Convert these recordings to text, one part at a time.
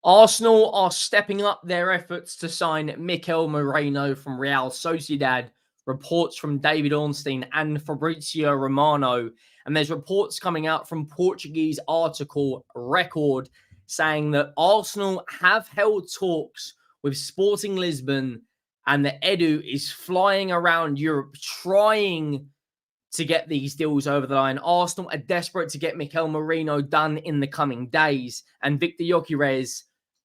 Arsenal are stepping up their efforts to sign Mikel Merino from Real Sociedad. Reports from David Ornstein and Fabrizio Romano. And there's reports coming out from Portuguese article Record saying that Arsenal have held talks with Sporting Lisbon and that Edu is flying around Europe trying to get these deals over the line. Arsenal are desperate to get Mikel Merino done in the coming days. And Vitor Roque,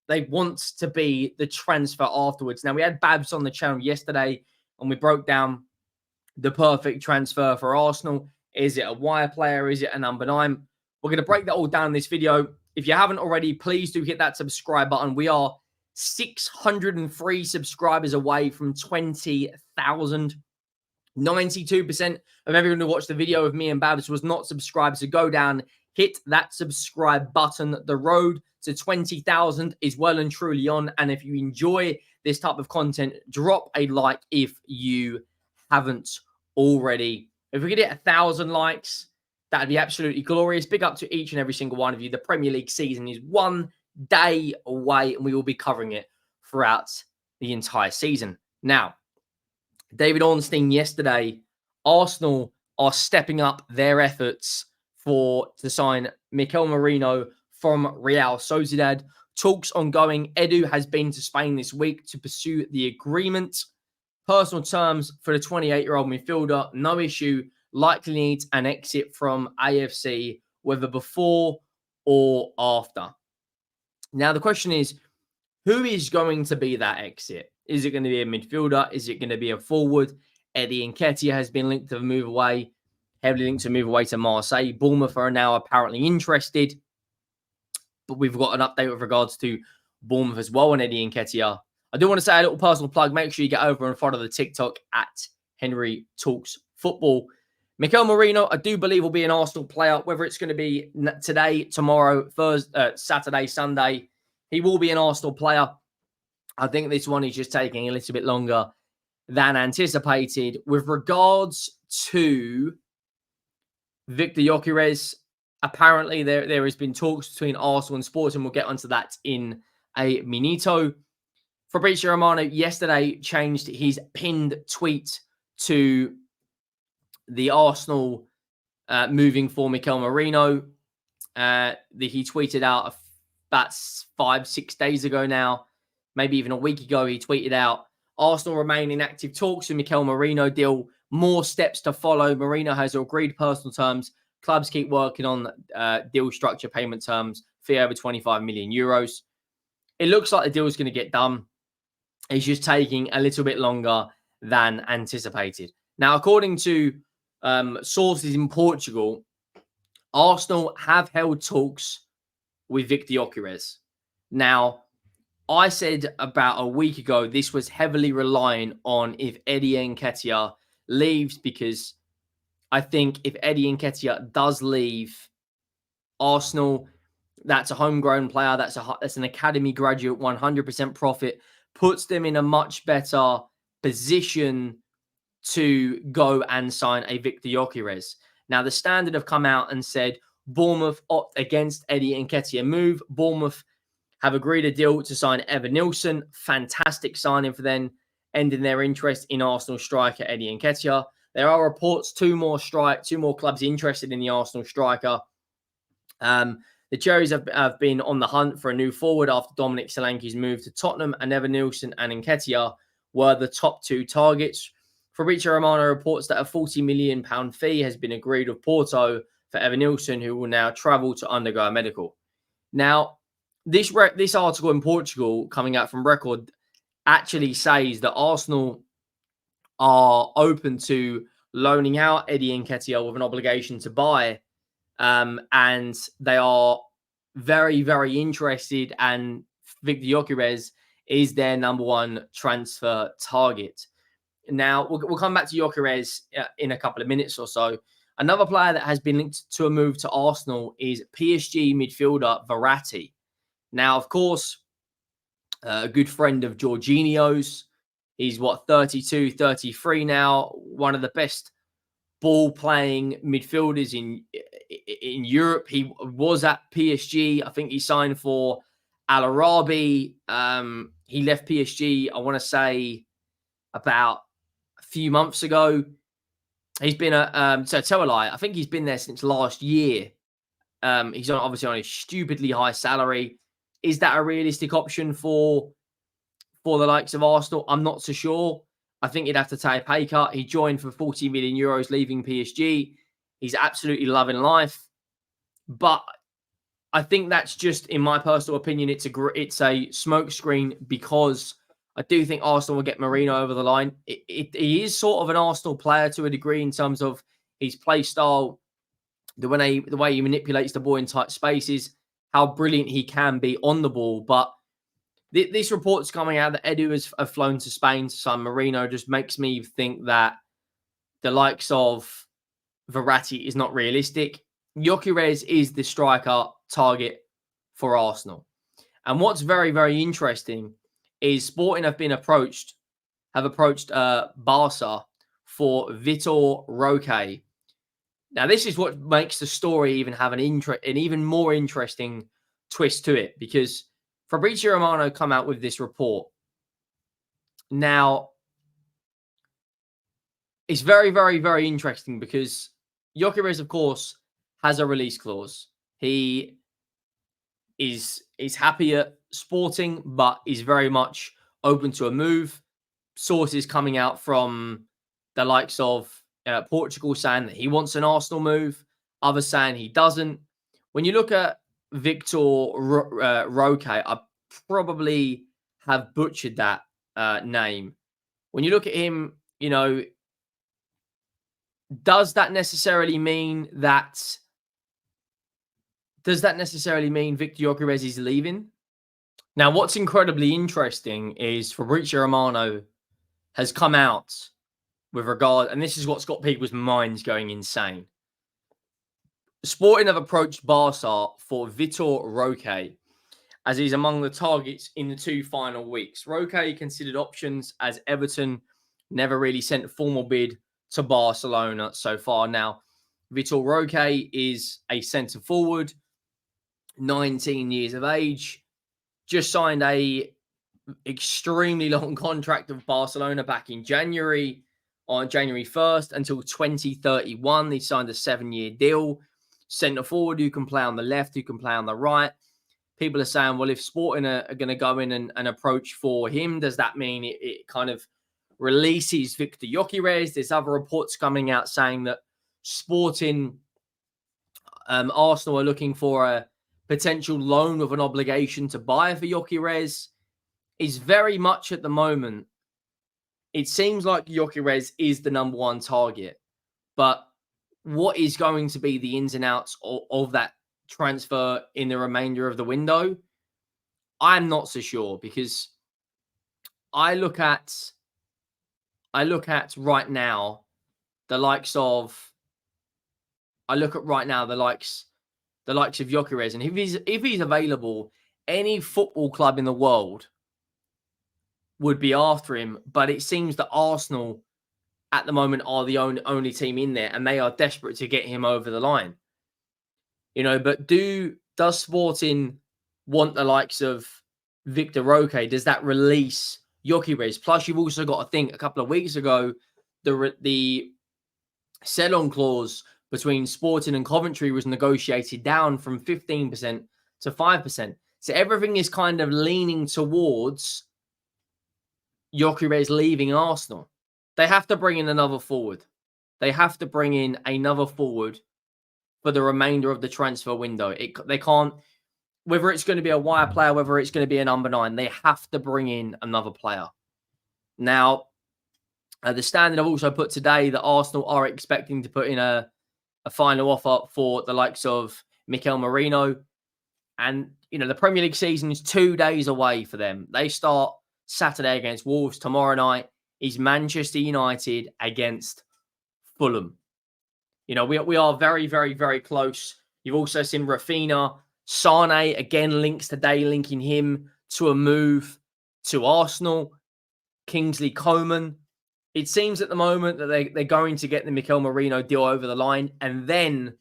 they want to be the transfer afterwards. Now, we had Babs on the channel yesterday and we broke down the perfect transfer for Arsenal. Is it a wire player? Is it a number 9? We're going to break that all down in this video. If you haven't already, please do hit that subscribe button. We are 603 subscribers away from 20,000. 92% of everyone who watched the video of me and Babs was not subscribed. So go down, hit that subscribe button. The road to 20,000 is well and truly on. And if you enjoy this type of content, drop a like if you haven't already. If we could hit 1,000 likes, that'd be absolutely glorious. Big up to each and every single one of you. The Premier League season is one day away and we will be covering it throughout the entire season. Now, David Ornstein yesterday, Arsenal are stepping up their efforts to sign Mikel Merino from Real Sociedad. Talks ongoing. Edu has been to Spain this week to pursue the agreement. Personal terms for the 28-year-old midfielder, no issue. Likely needs an exit from AFC, whether before or after. Now, the question is, who is going to be that exit? Is it going to be a midfielder? Is it going to be a forward? Eddie Nketiah has been linked to move away, heavily linked to move away to Marseille. Bournemouth are now apparently interested. But we've got an update with regards to Bournemouth as well and Eddie Nketiah. I do want to say a little personal plug. Make sure you get over and follow the TikTok at Henry Talks Football. Mikel Merino, I do believe, will be an Arsenal player. Whether it's going to be today, tomorrow, Thursday, Saturday, Sunday, he will be an Arsenal player. I think this one is just taking a little bit longer than anticipated. With regards to Vitor Gyokeres, apparently there has been talks between Arsenal and Sporting. We'll get onto that in a minito. Fabrizio Romano yesterday changed his pinned tweet to the Arsenal moving for Mikel Merino. He tweeted out about 5-6 days ago now, maybe even a week ago, he tweeted out, Arsenal remain in active talks with Mikel Merino deal. More steps to follow. Merino has agreed personal terms. Clubs keep working on deal structure, payment terms, fee over 25 million euros. It looks like the deal is going to get done. It's just taking a little bit longer than anticipated. Now, according to sources in Portugal, Arsenal have held talks with Vitor Gyokeres. Now, I said about a week ago, this was heavily relying on if Eddie Nketiah leaves, because I think if Eddie Nketiah does leave Arsenal, that's a homegrown player, that's an academy graduate, 100% profit, puts them in a much better position to go and sign a Vitor Gyokeres. Now, the Standard have come out and said Bournemouth opt against Eddie Nketiah move. Bournemouth have agreed a deal to sign Evan Nilsson. Fantastic signing for them, ending their interest in Arsenal striker Eddie Nketiah. There are reports two more clubs interested in the Arsenal striker. The Cherries have been on the hunt for a new forward after Dominic Solanke's move to Tottenham, and Evan Nilsson and Nketiah were the top two targets. Fabrizio Romano reports that a £40 million fee has been agreed with Porto for Evan Nilsson, who will now travel to undergo a medical. Now, this article in Portugal coming out from Record actually says that Arsenal are open to loaning out Eddie Nketiah with an obligation to buy, and they are very, very interested, and Vitor Gyokeres is their number one transfer target. Now, we'll come back to Gyokeres in a couple of minutes or so. Another player that has been linked to a move to Arsenal is PSG midfielder Verratti. Now, of course, a good friend of Jorginho's. He's, 32, 33 now. One of the best ball-playing midfielders in Europe. He was at PSG. I think he signed for Al Arabi, he left PSG, I want to say, about a few months ago. He's been so tell a lie. I think he's been there since last year. He's obviously on a stupidly high salary. Is that a realistic option for the likes of Arsenal? I'm not so sure. I think he'd have to take a pay cut. He joined for 40 million euros, leaving PSG. He's absolutely loving life. But I think that's just, in my personal opinion, it's a smokescreen, because I do think Arsenal will get Merino over the line. He is sort of an Arsenal player to a degree in terms of his play style, the way he manipulates the ball in tight spaces, how brilliant he can be on the ball. But this report's coming out that Edu has flown to Spain to sign Merino. Just makes me think that the likes of Verratti is not realistic. Gyokeres is the striker target for Arsenal. And what's very, very interesting is Sporting have approached Barca for Vitor Roque. Now, this is what makes the story even have an even more interesting twist to it, because Fabrizio Romano come out with this report. Now, it's very, very, very interesting because Gyokeres, of course, has a release clause. He is happy at Sporting, but is very much open to a move. Sources coming out from the likes of Portugal saying that he wants an Arsenal move. Others saying he doesn't. When you look at Vitor Roque, I probably have butchered that name. When you look at him, does that necessarily mean Victor Gyokeres is leaving? Now, what's incredibly interesting is Fabrizio Romano has come out with regard, and this is what's got people's minds going insane. Sporting have approached Barca for Vitor Roque, as he's among the targets in the 2 final weeks. Roque considered options, as Everton never really sent a formal bid to Barcelona so far. Now, Vitor Roque is a centre forward, 19 years of age, just signed a extremely long contract with Barcelona back in January, on January 1st until 2031. He signed a 7-year deal. Centre forward who can play on the left, who can play on the right. People are saying, well, if Sporting are going to go in and approach for him, does that mean it kind of releases Vitor Gyokeres? There's other reports coming out saying that Sporting, Arsenal are looking for a potential loan with an obligation to buy for Gyokeres. Is very much at the moment, it seems like Gyokeres is the number one target. But what is going to be the ins and outs of that transfer in the remainder of the window? I'm not so sure, because I look at right now the likes of Gyokeres, and if he's available, any football club in the world would be after him. But it seems that Arsenal at the moment are the only team in there, and they are desperate to get him over the line. But does Sporting want the likes of Vitor Roque? Does that release Gyokeres? Plus, you've also got to think, a couple of weeks ago, the sell-on clause between Sporting and Coventry was negotiated down from 15% to 5%. So everything is kind of leaning towards Gyokeres leaving Arsenal. They have to bring in another forward. They have to bring in another forward for the remainder of the transfer window. They can't, whether it's going to be a wire player, whether it's going to be a number 9, they have to bring in another player. Now, the Standard have also put today that Arsenal are expecting to put in a final offer for the likes of Mikel Merino. And, the Premier League season is 2 days away for them. They start Saturday against Wolves. Tomorrow night is Manchester United against Fulham. We are very, very, very close. You've also seen Rafinha. Sane, again, links today, linking him to a move to Arsenal. Kingsley Coman. It seems at the moment that they're going to get the Mikel Merino deal over the line. And then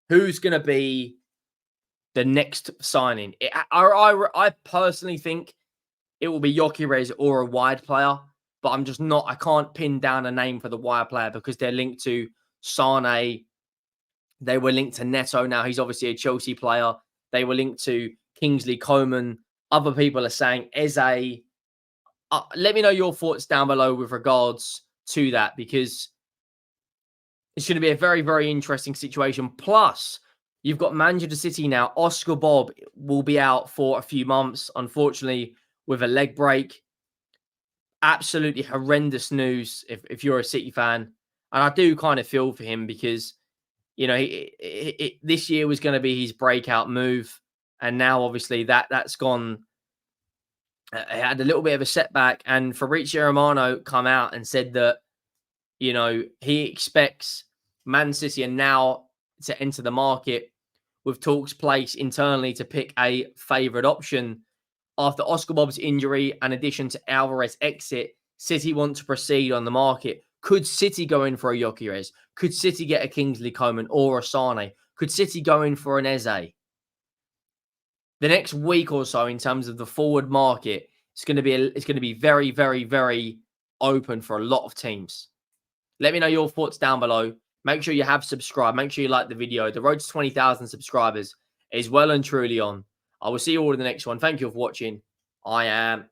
who's going to be the next signing. I personally think it will be Gyokeres or a wide player, but I'm just not. I can't pin down a name for the wide player because they're linked to Sane. They were linked to Neto. Now he's obviously a Chelsea player. They were linked to Kingsley Coman. Other people are saying Eze. Let me know your thoughts down below with regards to that, because it's going to be a very, very interesting situation. Plus, you've got Manchester City now. Oscar Bob will be out for a few months, unfortunately, with a leg break. Absolutely horrendous news if you're a City fan. And I do kind of feel for him because, you know, this year was going to be his breakout move. And now, obviously, that's gone. Had a little bit of a setback. And Fabrizio Romano come out and said that, you know, he expects Man City and now to enter the market with talks place internally to pick a favourite option. After Oscar Bob's injury and addition to Alvarez exit, City want to proceed on the market. Could City go in for a Gyokeres? Could City get a Kingsley Coman or a Sane? Could City go in for an Eze? The next week or so, in terms of the forward market, it's going to be very, very, very open for a lot of teams. Let me know your thoughts down below. Make sure you have subscribed. Make sure you like the video. The road to 20,000 subscribers is well and truly on. I will see you all in the next one. Thank you for watching. I am